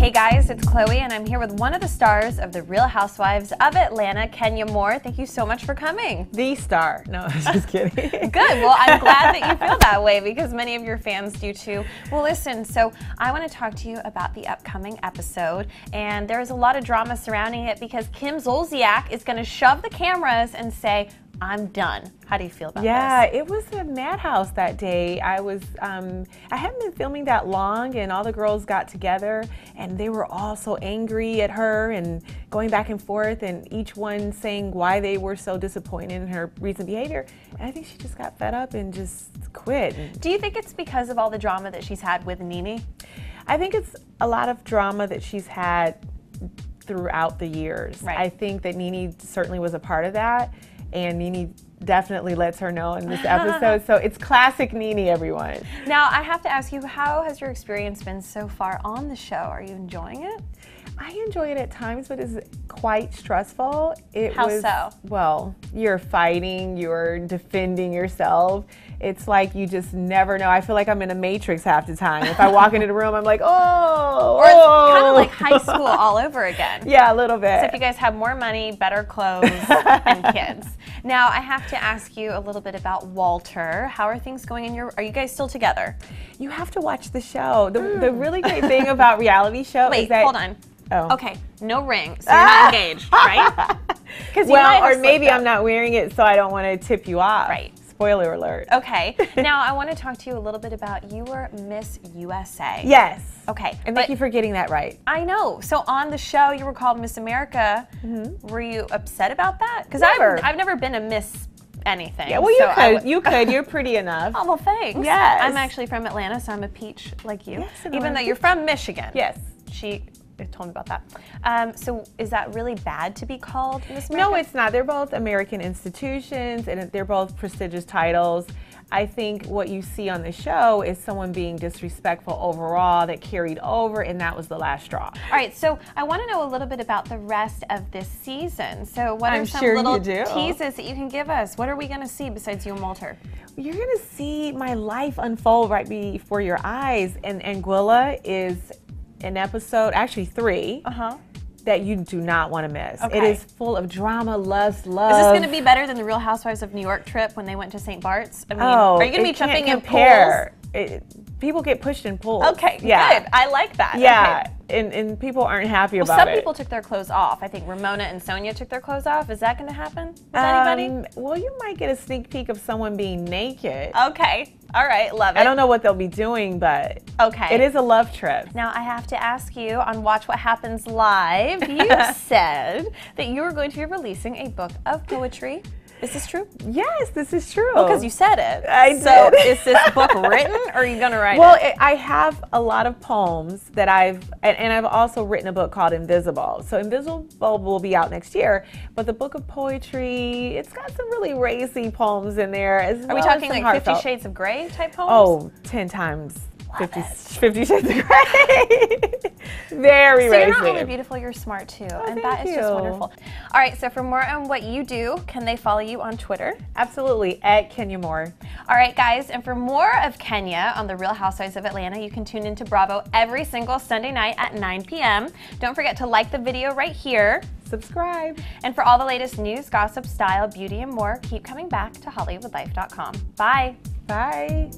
Hey guys, it's Chloe and I'm here with one of the stars of The Real Housewives of Atlanta, Kenya Moore. Thank you so much for coming. The star. No, I'm just kidding. Good. Well, I'm glad that you feel that way because many of your fans do too. Well, listen, so I want to talk to you about the upcoming episode, and there's a lot of drama surrounding it because Kim Zolciak is going to shove the cameras and say, I'm done. How do you feel about this? Yeah, it was a madhouse that day. I hadn't been filming that long, and all the girls got together and they were all so angry at her and going back and forth, and each one saying why they were so disappointed in her recent behavior. And I think she just got fed up and just quit. Do you think it's because of all the drama that she's had with Nene? I think it's a lot of drama that she's had throughout the years. Right. I think that Nene certainly was a part of that. And Nene definitely lets her know in this episode. So it's classic Nene, everyone. Now, I have to ask you, how has your experience been so far on the show? Are you enjoying it? I enjoy it at times, but it's quite stressful. How so? Well, you're fighting, you're defending yourself. It's like you just never know. I feel like I'm in a Matrix half the time. If I walk into the room, I'm like, oh. Or it's kind of like high school all over again. Yeah, a little bit. Except you guys have more money, better clothes, and kids. Now, I have to ask you a little bit about Walter. How are things going in are you guys still together? You have to watch the show. The really great thing about reality show is that... Wait, hold on. Oh. Okay, no ring, so you're not engaged, right? Well, or maybe I'm not wearing it, so I don't want to tip you off. Right. Spoiler alert. Okay. Now, I want to talk to you a little bit about you were Miss USA. Yes. Okay. And thank you for getting that right. I know. So on the show, you were called Miss America. Were you upset about that? Because I've never been a Miss anything. Yeah, well, you could. You're pretty enough. Oh, well, thanks. Yes. I'm actually from Atlanta, so I'm a peach like you. Yes, even though you're from Michigan. Yes. She told me about that. So is that really bad to be called Miss America? No, it's not. They're both American institutions, and they're both prestigious titles. I think what you see on the show is someone being disrespectful overall that carried over, and that was the last straw. All right, so I want to know a little bit about the rest of this season. So what are some sure little you do. teases that you can give us? What are we going to see besides you and Walter? You're going to see my life unfold right before your eyes, and Anguilla is an episode, actually 3, that you do not want to miss. Okay. It is full of drama, love. Is this going to be better than the Real Housewives of New York trip when they went to St. Bart's? I mean, are you going to be jumping in pools? People get pushed in pools. Okay, yeah. Good. I like that. Yeah, okay. and people aren't happy about some it. people took their clothes off. I think Ramona and Sonia took their clothes off. Is that going to happen with anybody? Well, you might get a sneak peek of someone being naked. Okay. All right. Love it. I don't know what they'll be doing, but okay. It is a love trip. Now, I have to ask you, on Watch What Happens Live, you said that you were going to be releasing a book of poetry. Is this true? Yes, this is true. Well, because you said it. So is this book written, or are you going to write it? Well, I have a lot of poems that and I've also written a book called Invisible. So Invisible will be out next year, but the book of poetry, it's got some really racy poems in there. Are we talking like 50 Shades of Grey type poems? Oh, 10 times. 50 Shades of Grey. Very racy. So you're not only beautiful, you're smart too, and that is you. just wonderful. All right, so for more on what you do, can they follow you on Twitter? Absolutely, at Kenya Moore. All right, guys, and for more of Kenya on The Real Housewives of Atlanta, you can tune into Bravo every single Sunday night at 9 p.m. Don't forget to like the video right here. Subscribe. And for all the latest news, gossip, style, beauty, and more, keep coming back to HollywoodLife.com. Bye. Bye.